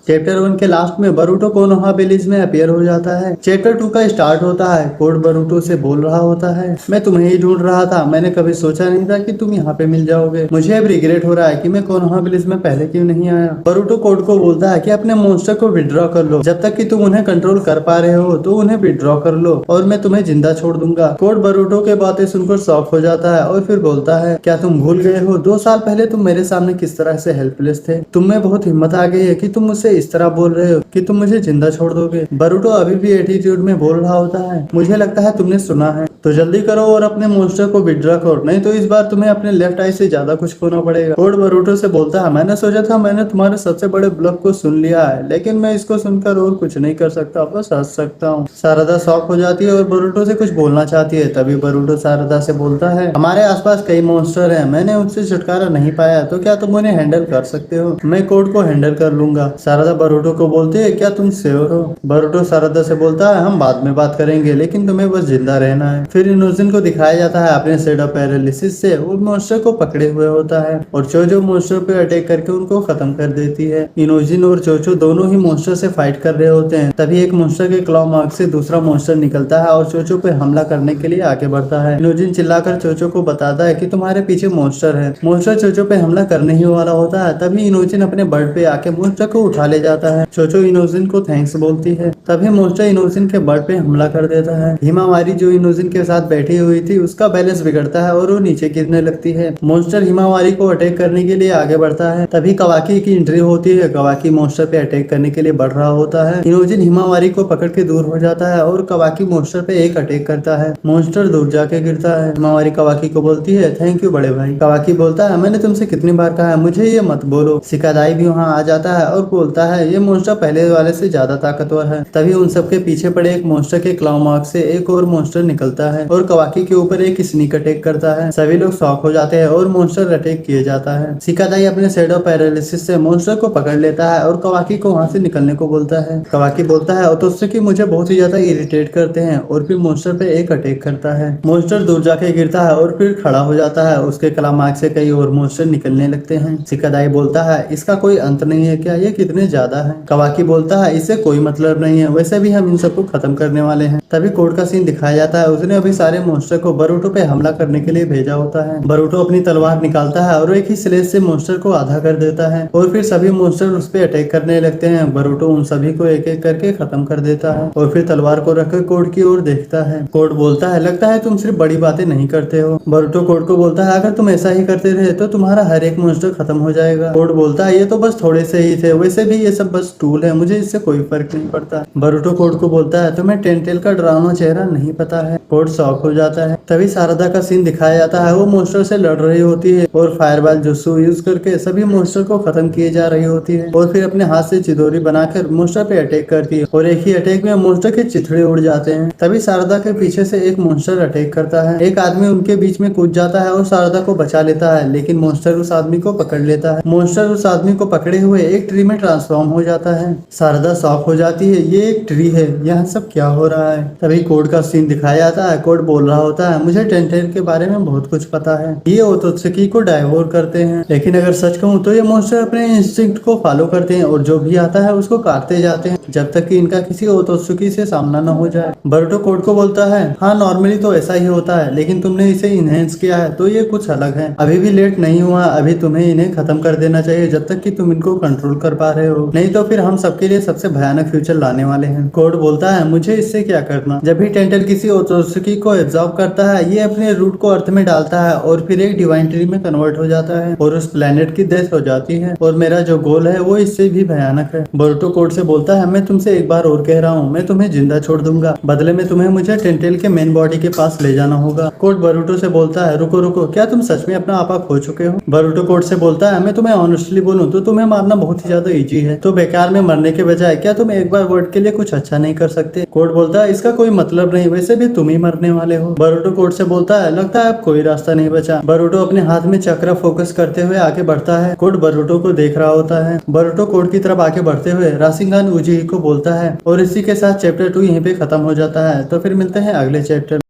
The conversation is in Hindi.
चैप्टर 1 के लास्ट में बरूटो कोनोहा विलेज में अपीयर हो जाता है। चैप्टर 2 का स्टार्ट होता है। कोड बरूटो से बोल रहा होता है, मैं तुम्हें ही ढूंढ रहा था, मैंने कभी सोचा नहीं था कि तुम यहाँ पे मिल जाओगे। मुझे अब रिग्रेट हो रहा है कि मैं कोनोहा विलेज में पहले क्यों नहीं आया। बरूटो कोड को बोलता है कि अपने मॉन्स्टर को विड्रॉ कर लो, जब तक कि तुम उन्हें कंट्रोल कर पा रहे हो तो उन्हें विड्रॉ कर लो और मैं तुम्हें जिंदा छोड़ दूंगा। कोड बरूटो के बातें सुनकर शॉक हो जाता है और फिर बोलता है, क्या तुम भूल गए हो 2 साल पहले तुम मेरे सामने किस तरह से हेल्पलेस थे। तुम में बहुत हिम्मत आ गई है कि तुम मुझसे इस तरह बोल रहे हो कि तुम मुझे जिंदा छोड़ दोगे। बरूटो अभी भी एटीट्यूड में बोल रहा होता है, मुझे लगता है तुमने सुना है, तो जल्दी करो और अपने मॉन्स्टर को विड्रॉ करो, नहीं तो इस बार तुम्हें अपने लेफ्ट आई से ज्यादा कुछ खोना पड़ेगा। कोड बरूटो से बोलता है, मैंने सोचा था मैंने तुम्हारे सबसे बड़े ब्लफ को सुन लिया है, लेकिन मैं इसको सुनकर और कुछ नहीं कर सकता, बस हंस सकता हूँ। शारदा शॉक हो जाती है और बरूटो से कुछ बोलना चाहती है। तभी बरूटो शारदा से बोलता है, हमारे आसपास कई मॉन्स्टर हैं, मैंने उनसे छुटकारा नहीं पाया, तो क्या तुम उन्हें हैंडल कर सकते हो। मैं कोड को हैंडल कर लूंगा। शारदा बरूटो को बोलती है, क्या तुम श्योर हो। बरूटो शारदा से बोलता है, हम बाद में बात करेंगे, लेकिन तुम्हें बस जिंदा रहना है। फिर इनोजिन को दिखाया जाता है अपने शेडो पैरालिसिस से वो मॉन्स्टर को पकड़े हुए होता है और चोचो मॉन्स्टर पे अटैक करके उनको खत्म कर देती है। इनोजिन और चोचो दोनों ही मॉन्स्टर से फाइट कर रहे होते हैं। तभी एक मॉन्स्टर के क्लॉ मार्क से दूसरा मॉन्स्टर निकलता है और चोचो पे हमला करने के लिए आगे बढ़ता है। इनोजिन चिल्लाकर चोचो को बताता है कि तुम्हारे पीछे मॉन्स्टर है। मॉन्स्टर चोचो पे हमला करने ही वाला होता है। तभी इनोजिन अपने बर्ड पे आके मॉन्स्टर को उठा ले जाता है। चोचो इनोजिन को थैंक्स बोलती है। तभी मॉन्स्टर इनोजिन के बर्ड पे हमला कर देता है। हिमावारी जो इनोजिन के साथ बैठी हुई थी उसका बैलेंस बिगड़ता है और वो नीचे गिरने लगती है। मॉन्स्टर हिमावारी को अटैक करने के लिए आगे बढ़ता है। तभी कवाकी की एंट्री होती है। कवाकी मॉन्स्टर पे अटैक करने के लिए बढ़ रहा होता है। इनोजिन हिमावारी को पकड़ के दूर हो जाता है और कवाकी मॉन्स्टर पे एक अटैक करता है। मॉन्स्टर दूर जाके गिरता है। हिमावारी कवाकी को बोलती है, थैंक यू बड़े भाई। कवाकी बोलता है, मैंने तुमसे कितनी बार कहा है मुझे ये मत बोलो। सिकादाई भी वहाँ आ जाता है और बोलता है, ये मॉन्स्टर पहले वाले से ज्यादा ताकतवर है। तभी उन सबके पीछे पड़े एक मॉन्स्टर के क्लॉ मार्क से एक और मॉन्स्टर निकलता है और कवाकी के ऊपर एक स्नीक अटैक करता है। सभी लोग शॉक हो जाते हैं और मॉन्स्टर अटैक किए जाता है। सिकादाई अपने शेडो पैरालिसिस से मॉन्स्टर को पकड़ लेता है और कवाकी को वहाँ से निकलने को बोलता है। कवाकी बोलता है, ओतोत्सुकी मुझे बहुत ही ज्यादा इरिटेट करते हैं और फिर मॉन्स्टर पे एक अटैक करता है। मॉन्स्टर दूर जाके गिरता है और फिर खड़ा हो जाता है। उसके क्लॉ मार्क से कई और मॉन्स्टर निकलने लगते हैं। सिकादाई बोलता है, इसका कोई अंत नहीं है क्या, ये कितने ज्यादा है। कवाकी बोलता है, इससे कोई मतलब नहीं है, वैसे भी हम इन सबको खत्म करने वाले हैं। तभी कोड का सीन दिखाया जाता है। उसने अभी सारे मॉन्स्टर को बरूटो पे हमला करने के लिए भेजा होता है। बरूटो अपनी तलवार निकालता है और एक ही स्लेश से मॉन्स्टर को आधा कर देता है और फिर सभी मॉन्स्टर उस पे अटैक करने लगते हैं। बरूटो उन सभी को एक एक करके खत्म कर देता है और फिर तलवार को रखकर कोड की ओर देखता है। कोड बोलता है, लगता है तुम सिर्फ बड़ी बातें नहीं करते हो। बरूटो कोड को बोलता है, अगर तुम ऐसा ही करते रहे तो तुम्हारा हर एक मॉन्स्टर खत्म हो जाएगा। कोड बोलता है, ये तो बस थोड़े से ही थे, वैसे भी ये सब बस टूल है, मुझे इससे कोई फर्क नहीं पड़ता। बरूटो कोड को बोलता है, तुम्हें टेंटेल का डरावना चेहरा नहीं पता है। कोड शॉक हो जाता है। तभी शारदा का सीन दिखाया जाता है। वो मॉन्स्टर से लड़ रही होती है और फायरबॉल जुत्सु यूज करके सभी मॉन्स्टर को खत्म किए जा रही होती है और फिर अपने हाथ से चिदोरी बनाकर मॉन्स्टर पे अटैक करती है और एक ही अटैक में मॉन्स्टर के चिथड़े उड़ जाते हैं। तभी शारदा के पीछे से एक मॉन्स्टर अटैक करता है। एक आदमी उनके बीच में कूद जाता है और शारदा को बचा लेता है, लेकिन मॉन्स्टर उस आदमी को पकड़ लेता है। मॉन्स्टर उस आदमी को पकड़े हुए एक ट्री में ट्रांसफॉर्म हो जाता है। शारदा शॉक हो जाती है, ये एक ट्री है, यहाँ सब क्या हो रहा है। तभी कोड का सीन दिखाया जाता है। कोड बोल रहा होता है, मुझे टेंटेल के बारे में बहुत कुछ पता है, ये ओतोत्सुकी को डाइवोर करते हैं, लेकिन अगर सच कहूँ तो ये मॉन्स्टर अपने इंस्टिंक्ट को फॉलो करते हैं और जो भी आता है उसको काटते जाते हैं जब तक कि इनका किसी ओतोत्सुकी से सामना न हो जाए। बरूटो कोड को बोलता है, हाँ नॉर्मली तो ऐसा ही होता है, लेकिन तुमने इसे इनहेंस किया है तो ये कुछ अलग है। अभी भी लेट नहीं हुआ, अभी तुम्हें इन्हें खत्म कर देना चाहिए जब तक कि तुम इनको कंट्रोल कर पा रहे हो, नहीं तो फिर हम सबके लिए सबसे भयानक फ्यूचर लाने वाले हैं। कोड बोलता है, मुझे इससे क्या करना। जब भी टेंटेल किसी ओतोत्सुकी को एब्जॉर्ब करता है ये अपने रूट को अर्थ में डालता है और फिर एक डिवाइन ट्री में कन्वर्ट हो जाता है और उस प्लेनेट की डेथ हो जाती है और मेरा जो गोल है वो इससे भी भयानक है। बरूटो कोड से बोलता है, मैं तुमसे एक बार और कह रहा हूँ, मैं तुम्हें जिंदा छोड़ दूंगा, बदले में तुम्हें मुझे टेंटेल के मेन बॉडी के पास ले जाना होगा। कोड बरूटो से बोलता है, रुको रुको, क्या तुम सच में अपना आपा खो चुके हो। बरूटो कोड से बोलता है, मैं तुम्हें ऑनेस्टली बोलूं तो तुम्हें मारना बहुत ही ज्यादा इजी है, तो बेकार में मरने के बजाय क्या तुम एक बार वर्ड के लिए कुछ अच्छा नहीं कर सकते। कोड बोलता है, इसका कोई मतलब नहीं, वैसे भी तुम ही मरने वाले हो। बरूटो कोड से बोलता है, लगता है अब कोई रास्ता नहीं बचा। बरूटो अपने हाथ में चक्र फोकस करते हुए आगे बढ़ता है। कोड बरूटो को देख रहा होता है। बरूटो कोड की तरफ आगे बढ़ते हुए राशिंगान उजी को बोलता है और इसी के साथ चैप्टर 2 यहीं पे खत्म हो जाता है। तो फिर मिलते हैं अगले चैप्टर।